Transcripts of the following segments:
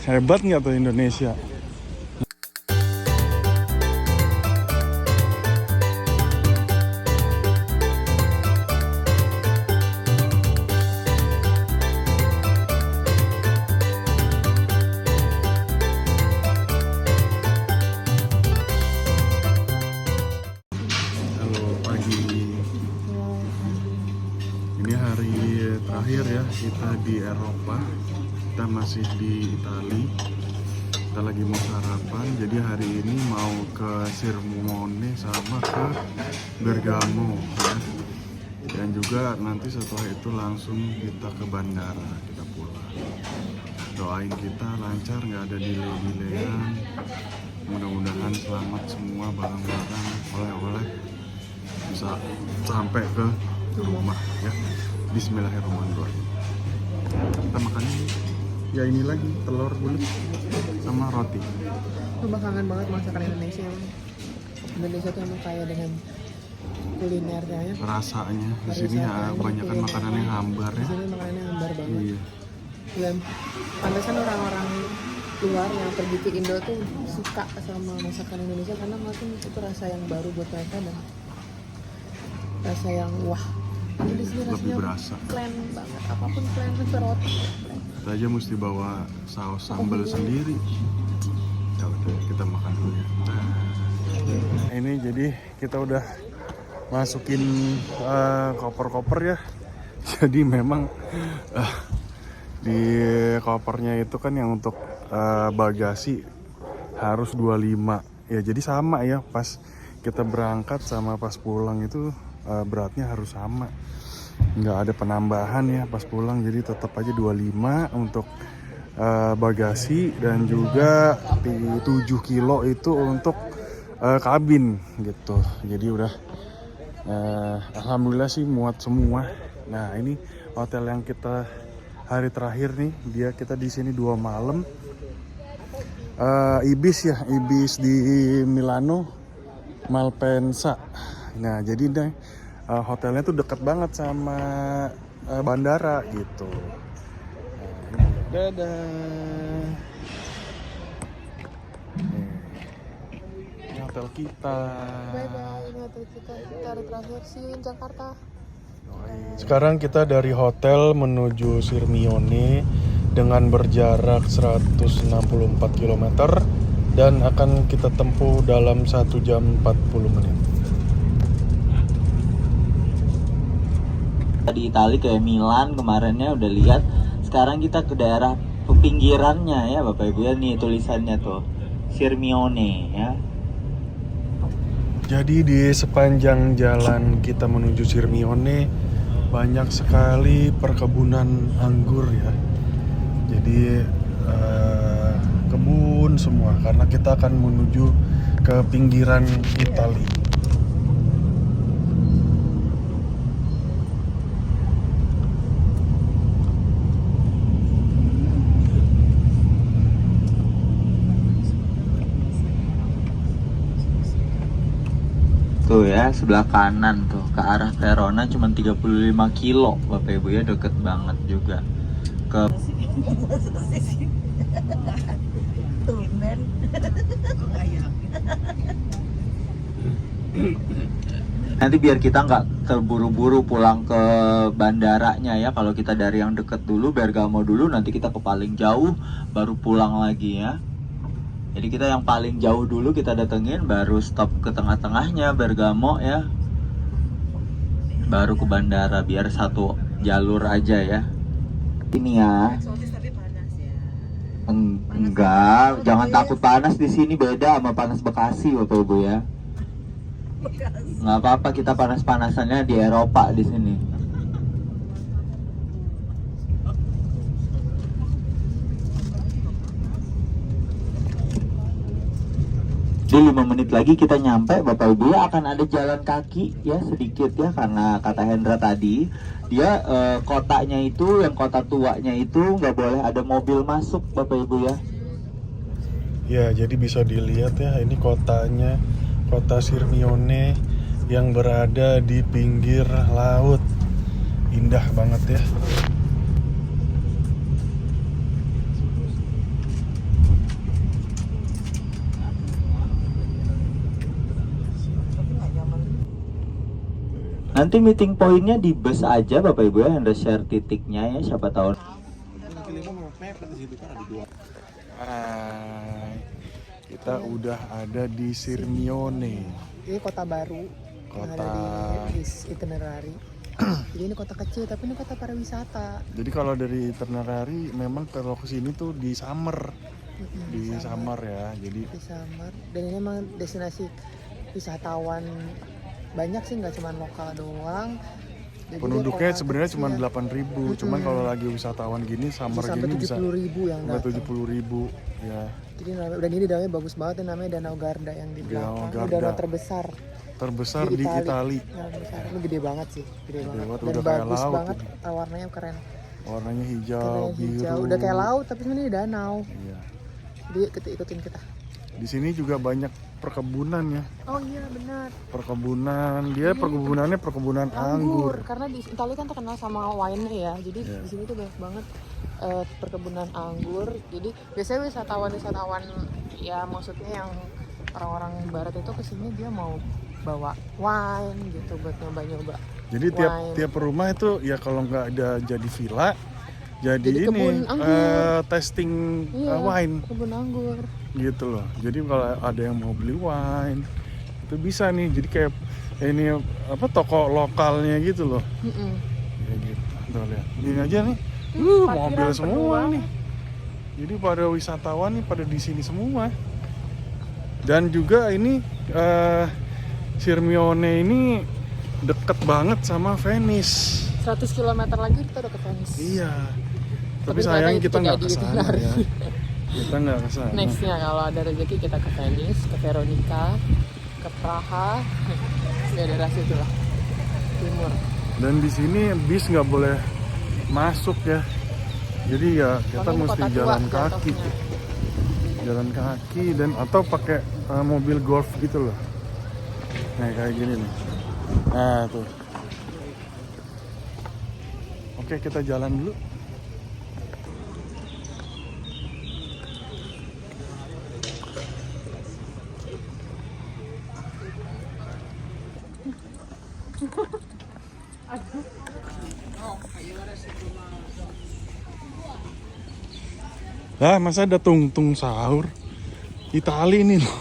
Hebat nggak tuh Indonesia? Halo pagi. Ini hari terakhir ya kita di Eropa. Kita masih di Itali. Kita lagi mau sarapan. Jadi hari ini mau ke Sirmione sama ke Bergamo ya. Dan juga nanti setelah itu langsung kita ke bandara, kita pulang. Doain kita lancar, nggak ada delay-delayan. Mudah-mudahan selamat semua barang-barang, oleh-oleh bisa sampai ke rumah ya. Bismillahirrahmanirrahim. Kita makan ya ini lagi telur bulat sama roti. Sumpah kangen banget masakan Indonesia. Indonesia tuh emang kaya dengan kulinernya ya. Rasanya di sini ya kebanyakan makanannya hambar Di ya. sini makanannya hambar banget. Iya. Dan pantesan orang-orang luar yang pergi ke Indo tuh suka sama masakan Indonesia karena mungkin itu rasa yang baru buat mereka dan rasa yang wah. Tapi di sini Lebih rasanya berasa. plain banget. Apapun plain ke roti. Kita aja mesti bawa saus sambal sendiri. Ya udah kita makan dulu ya. Nah, ini jadi kita udah masukin koper-koper ya. Jadi memang di kopernya itu kan yang untuk bagasi harus 25. Ya jadi sama ya, pas kita berangkat sama pas pulang itu beratnya harus sama. Nggak ada penambahan ya pas pulang, jadi tetap aja 25 untuk bagasi dan juga 7 kilo itu untuk kabin gitu. Jadi udah alhamdulillah sih muat semua. Nah ini hotel yang kita hari terakhir nih, kita di sini 2 malam. Ibis ya, Ibis di Milano, Malpensa. Nah jadi deh hotelnya tuh dekat banget sama bandara gitu. Dadah. Ini hotel kita. Bye bye, ini hotel kita hari terakhir sih Jakarta. Sekarang kita dari hotel menuju Sirmione dengan berjarak 164 km dan akan kita tempuh dalam 1 jam 40 menit. Di Itali kayak Milan kemarinnya udah lihat. Sekarang kita ke daerah pinggirannya ya Bapak Ibu ya, nih tulisannya tuh Sirmione ya. Jadi di sepanjang jalan kita menuju Sirmione banyak sekali perkebunan anggur ya. Jadi kebun semua karena kita akan menuju ke pinggiran Itali. Tuh ya, sebelah kanan tuh ke arah Verona cuma 35 kilo Bapak Ibu ya, deket banget juga ke nanti biar kita nggak terburu-buru pulang ke bandaranya ya. Kalau kita dari yang deket dulu, Bergamo dulu, nanti kita ke paling jauh baru pulang lagi ya. Jadi kita yang paling jauh dulu kita datengin, baru stop ke tengah-tengahnya Bergamo ya, baru ke bandara, biar satu jalur aja ya. Ini ya. Enggak, jangan takut panas, di sini beda sama panas Bekasi Bapak Ibu ya. Nggak apa-apa, kita panas-panasannya di Eropa di sini. Di 5 menit lagi kita nyampe Bapak Ibu ya. Akan ada jalan kaki ya sedikit ya, karena kata Hendra tadi dia kotanya itu, yang kota tuanya itu nggak boleh ada mobil masuk Bapak Ibu ya. Ya jadi bisa dilihat ya, ini kotanya, kota Sirmione yang berada di pinggir laut. Indah banget ya. Nanti meeting pointnya di bus aja Bapak Ibu ya, Anda share titiknya ya, siapa tahu. Hai, kita udah ada di Sirmione. Ini kota baru yang ada di itinerary. Jadi ini kota kecil tapi ini kota pariwisata. Jadi kalau dari itinerary memang kalau kesini tuh di summer, di summer ya. Jadi Di Samar. Dan ini emang destinasi wisatawan banyak sih, nggak cuma lokal doang. Jadi penduduknya dia sebenarnya kota cuma kecil. 8.000, cuman kalau lagi wisatawan gini summer Bisa sampai gini bisa 70.000 yang sampai datang. 70.000 ya. Jadi dan ini danaunya bagus banget, ini namanya Danau Garda yang di Danau belakang. Ini Garda. danau terbesar Terbesar di Itali. Danau terbesar. Ini gede banget sih, gede banget. banget, Dan udah kayak bagus laut banget, ini. warnanya keren. Warnanya hijau, Warnanya biru. hijau, udah kayak laut tapi sebenarnya ini danau. Iya. Jadi ikutin kita. Di sini juga banyak perkebunan ya. Oh iya benar. Perkebunan, dia perkebunannya perkebunan anggur. Karena di Italia kan terkenal sama wine-nya ya. Jadi Iya. di sini tuh banyak banget perkebunan anggur. Jadi biasanya wisatawan ya maksudnya yang orang-orang barat itu kesini dia mau bawa wine gitu buat nyoba-nyoba. Jadi Wine. tiap rumah itu ya kalau nggak ada jadi villa, jadi Jadi ini kebun anggur. testing Iya, wine kebun anggur. gitu loh. Jadi kalau ada yang mau beli wine itu bisa nih. Jadi kayak ini apa toko lokalnya gitu loh. Mm-mm. Ya gitu. Tuh lihat. Ini aja nih. Parkiran Mobil penuh semua banget. nih. Jadi pada wisatawan nih pada di sini semua. Dan juga ini Sirmione ini deket banget sama Venice. 100 km lagi kita udah ke Venice. Iya. Tapi Tapi sayang ternyata kita itu nggak tidak kesana diitinerary. ya. Kita nggak kesana. Nextnya kalau ada rezeki kita ke Venice, ke Veronica, ke Praha, ya daerah situ lah, timur. Dan di sini bis nggak boleh masuk ya. Jadi ya kita Soalnya ini mesti kota tua jalan kaki. jatuhnya. Jalan kaki dan atau pakai mobil golf gitu loh. Nah kayak gini nih. Nah tuh. Oke kita jalan dulu. Lah masa ada tungtung sahur? Itali ini loh.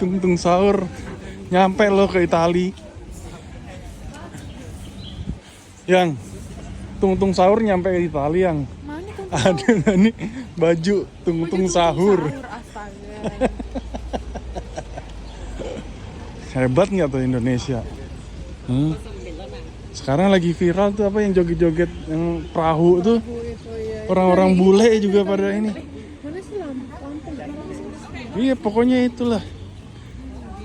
Tungtung sahur nyampe lo ke Itali. Yang tungtung sahur nyampe ke Itali yang Mana tuh? ada nggak nih baju tungtung sahur? Astaga. Hebat nggak tuh Indonesia? Sekarang lagi viral tuh apa yang joget-joget yang perahu tuh. Orang-orang bule juga pada ini. Mana sih Lampung? Iya pokoknya itulah.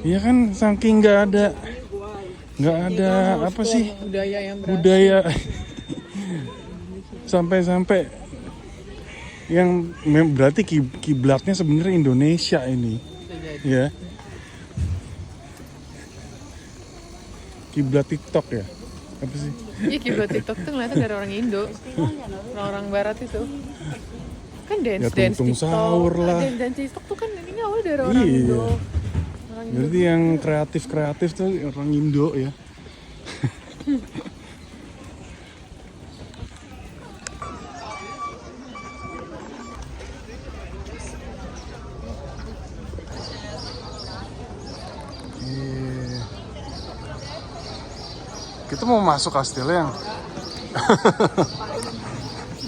Iya kan saking nggak ada apa sih Budaya yang budaya sampai-sampai yang berarti kiblatnya sebenarnya Indonesia ini ya. Kiblat TikTok ya apa sih? Iya kiblat TikTok tuh ngeliatnya dari orang Indo, orang Barat itu. Kan dance tungtung TikTok. sahur lah. Dance TikTok tuh kan ini awalnya dari orang Iya. Indo. Orang Indo. Jadi yang kreatif tuh orang Indo ya. Iya. Kita mau masuk kastilnya yang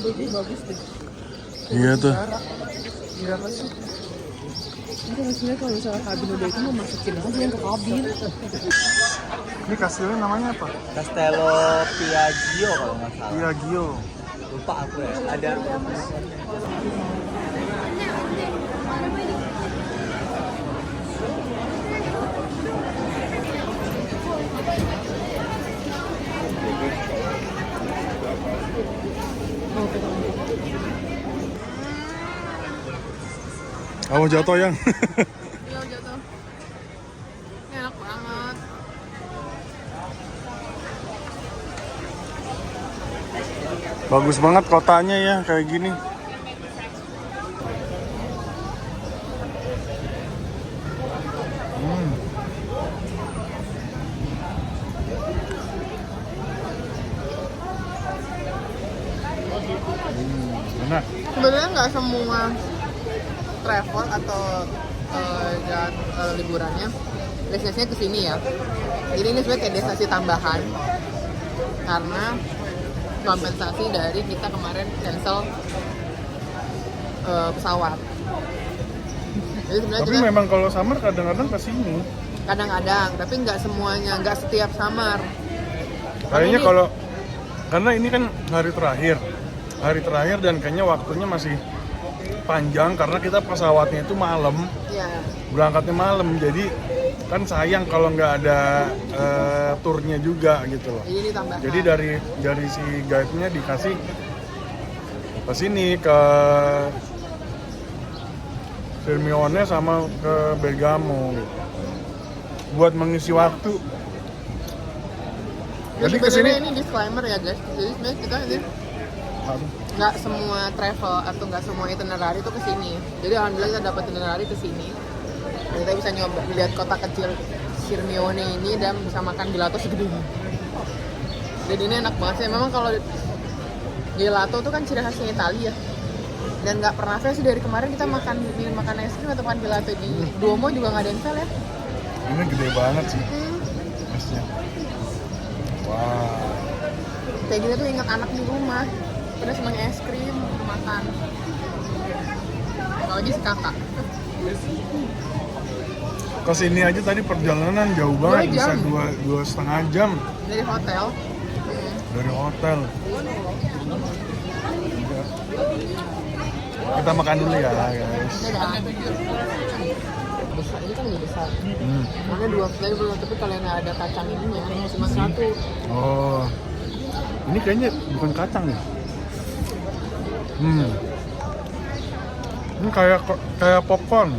Bagus deh. iya tuh. Berapa sih? Itu maksudnya kalau misalnya kabin udah itu mau masukin aja yang ke kabin. Ini kastilnya namanya apa? Castello Piaggio kalau nggak salah. Piaggio. Lupa aku ya. Ada. Oh jatuh yang. Iya jatuh. Ini enak banget. Bagus banget kotanya ya kayak gini. Mana? Sebenarnya nggak semua travel atau jalan liburannya destinasinya ke sini ya. Jadi ini sebenarnya kayak destinasi tambahan karena kompensasi dari kita kemarin cancel pesawat. Jadi sebenarnya Tapi kita memang kalau summer kadang-kadang ke sini. kadang-kadang, tapi nggak semuanya, nggak setiap summer. Kayaknya ini- kalau karena ini kan hari terakhir dan kayaknya waktunya masih panjang karena kita pesawatnya itu malam, Ya, berangkatnya malam, jadi kan sayang kalau nggak ada turnya juga gitu loh. ini tambahan. Jadi dari si guide-nya dikasih ke sini ke Sirmione sama ke Bergamo gitu. Buat mengisi waktu. Jadi Jadi kesini ini disclaimer ya guys. Jadi sebenarnya kita ini nggak semua travel atau nggak semua itinerary itu ke sini. Jadi alhamdulillah kita dapat itinerary ke sini. Dan kita bisa nyoba lihat kota kecil Sirmione ini dan bisa makan gelato segede ini. Dan ini enak banget sih. Memang kalau gelato tuh kan ciri khasnya Italia. Dan nggak pernah fail sih dari kemarin kita makan es krim atau makan gelato di Duomo juga nggak ada yang fail ya. ini gede banget sih esnya. Wah. Kayak gitu tuh ingat anak di rumah. Pada semuanya es krim makan. Kalau aja si kakak. Ke sini aja tadi perjalanan jauh banget, 2 bisa jam. 2,5 jam Dari hotel. dari hotel. Kita makan dulu ya guys. Dadah. Besar, ini kan lebih besar. Hmm. Makanya 2 flavor belum, tapi kalau yang nggak ada kacang ininya cuma 1. Oh, ini kayaknya bukan kacang ya? Ini kayak popcorn.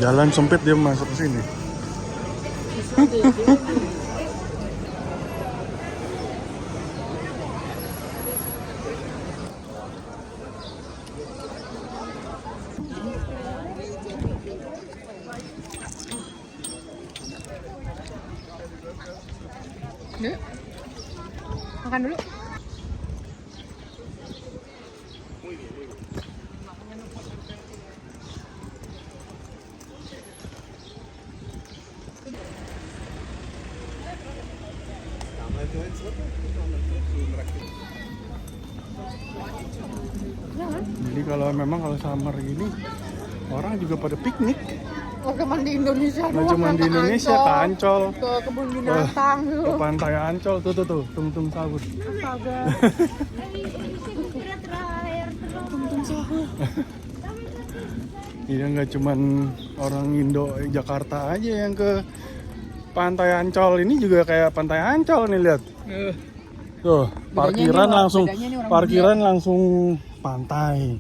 Jalan sempit dia masuk ke sini. Yuk. Makan dulu. Jadi kalau summer gini orang juga pada piknik. Nggak cuma di Indonesia Nggak doang. cuma di ke Indonesia, ke Ancol, ke kebun binatang ke pantai Ancol, tuh, tung sahur. Astaga. Iya, nggak cuman orang Indo Jakarta aja yang ke pantai Ancol, ini juga kayak pantai Ancol nih, lihat. Tuh, parkiran nih, langsung bedanya nih orang parkiran langsung pantai.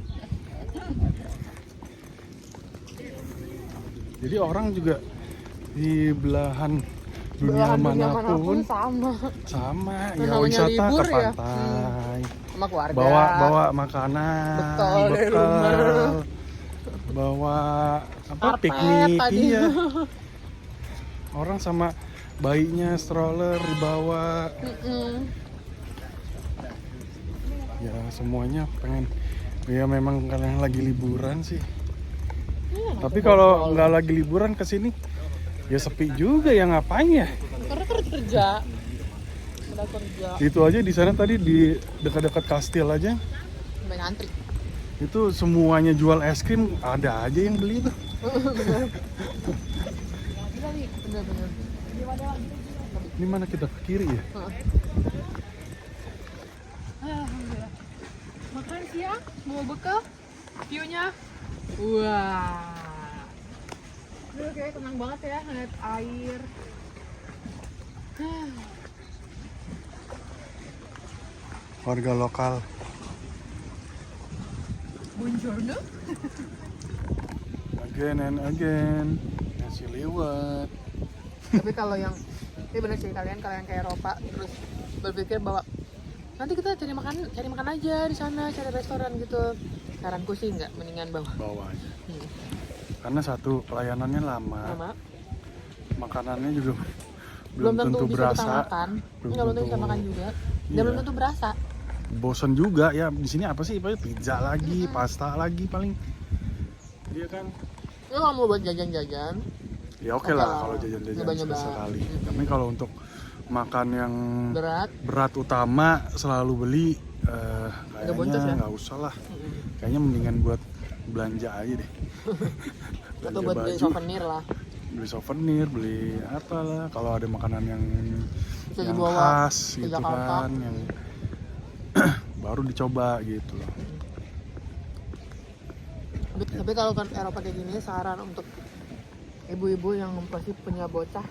Jadi orang juga di belahan dunia manapun sama ya, Namanya wisata libur ke ya. pantai. Sama keluarga. Bawa makanan, Bekal dari rumah. bawa apa, Karpet piknik tadi. iya. Orang sama bayinya stroller dibawa. Ya semuanya pengen, ya memang kalian lagi liburan sih. Tapi kalau nggak lagi liburan kesini ya sepi juga, ya ngapain ya? Karena kerja. Udah kerja. Itu aja di sana tadi di dekat-dekat kastil aja Sampai ngantri. itu semuanya jual es krim, ada aja yang beli tuh. Bener-bener. Ini mana kita ke kiri ya? Alhamdulillah. Makan siang, mau bekal, view-nya. Wah. Aduh, kayak tenang banget ya, ngeliat air. warga lokal. Buongiorno. Again and again, nasi liwet. Tapi kalau yang ini bener sih, kalian ke Eropa terus berpikir bahwa nanti kita cari makan aja di sana, cari restoran gitu. Saranku sih nggak, mendingan Bawa aja. Karena satu, pelayanannya lama. sama Makanannya juga belum tentu bisa kita berasa. makan, nggak belum tentu bisa makan juga, dan Iya. belum tentu berasa. Bosen juga ya, di sini apa sih? Paling pizza lagi, pasta lagi paling. Iya kan? Lu kalau mau buat jajan-jajan, Ya oke Oke lah lah, kalau jajan-jajan nyoba-nyoba. sekali. Tapi kalau untuk makan yang berat, utama selalu beli, boncos ya? kayaknya nggak usah lah. Kayaknya mendingan buat belanja aja deh. atau buat beli souvenir lah. Beli souvenir, beli apalah. Kalau ada makanan yang Bisa yang dibawa khas ke gitu Jakarta. kan, yang baru dicoba gitu loh. Tapi kalau kan Eropa kayak gini, saran untuk ibu-ibu yang pasti punya bocah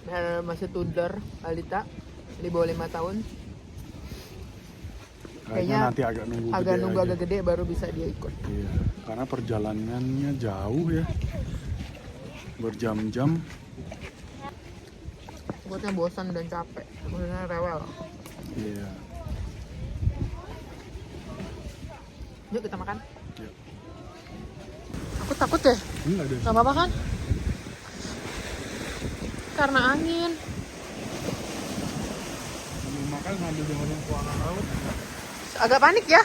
dan masih toddler, balita di bawah 5 tahun, Kayaknya nanti agak nunggu gede aja. agak gede baru bisa dia ikut. Iya, karena perjalanannya jauh ya, berjam-jam. Buatnya bosan dan capek, kemudian rewel. Iya. Yuk kita makan. Yuk. Aku takut deh, Enggak ada. nggak apa-apa kan? Karena angin. Makan ngambil dengan keuangan laut. Agak panik ya.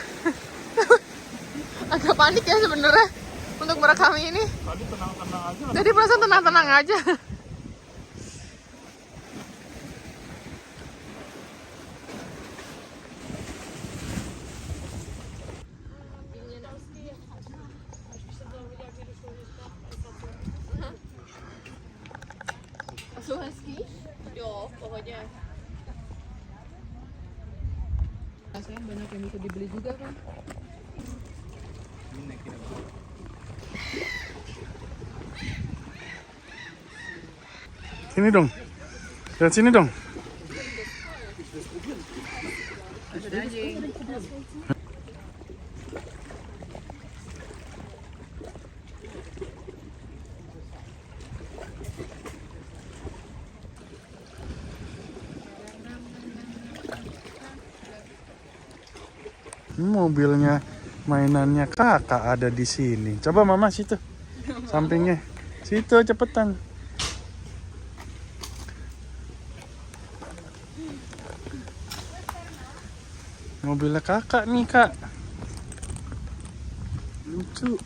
Agak panik ya sebenarnya untuk merekam ini. Tadi tenang-tenang aja. Jadi perasaan tenang-tenang aja. Rasanya banyak yang bisa dibeli juga kan. Sini dong. Lihat sini dong. Ada anjing. Ini mobilnya, mainannya kakak ada di sini. Coba mama situ, sampingnya. Situ cepetan. Mobilnya kakak nih kak. Lucu.